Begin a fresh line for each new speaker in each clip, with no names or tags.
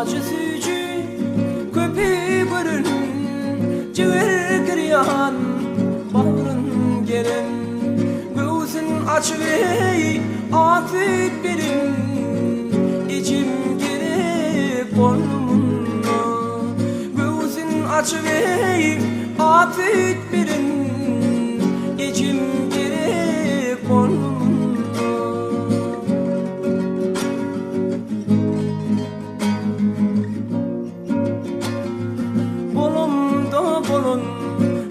Acı sücü köpeği bırın cıvır kıryan bağrın gelin gözün açıveyi afet verin içim girip burnumuna gözün açıveyi afet verin içim girip burnumuna bolun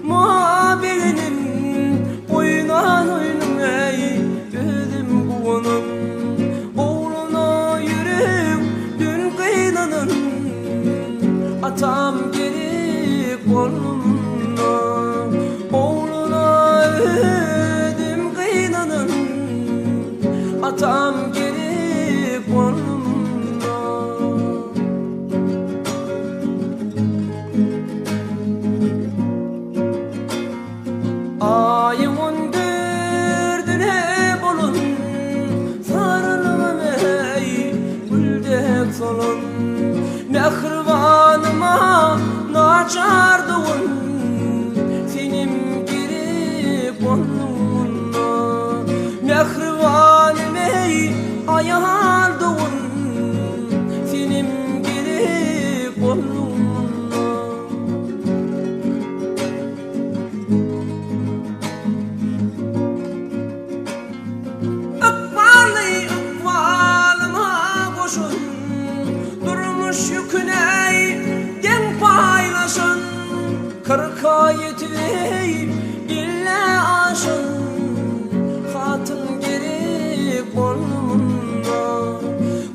muhabirinin oynan oynamay gözüm kuğunun oğluna yürüp dün kıynanın atam gelip burnumuna oğluna ödüm kıynanın atam gelip burnumuna ayımın derdine bolun sarılmamay güldek solun mehribanıma naçardığın senim girip burnumuna mehribanımay ayardığın senim girip burnumuna yüküney den paylaşın kırka yetireyim ille aşın hatın gerip burnumuna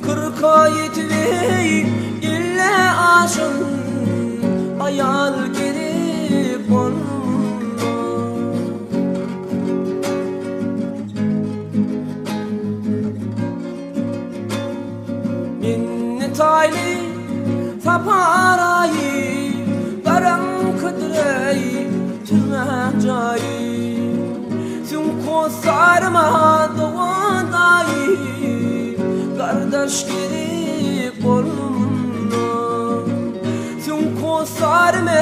kırka yetireyim ille aşın ayal gerip burnumuna minnetayli taparayı garan kıdırayı tırnak cayı sün kosarma doğandayı kardeş gelip burnumuna sün kosarma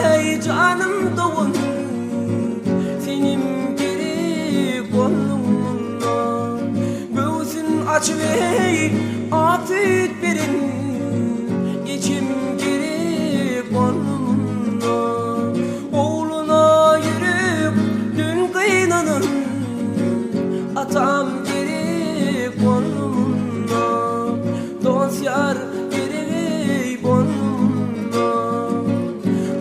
canım doğun senim gelip burnumuna gözün açıveyi afet verin içim girip burnumuna oğluna yürüp dün kıynanın atam girip burnumuna dost yar girip burnumuna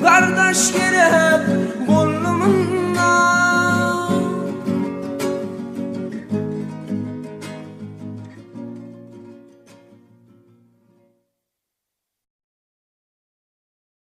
kardeş girip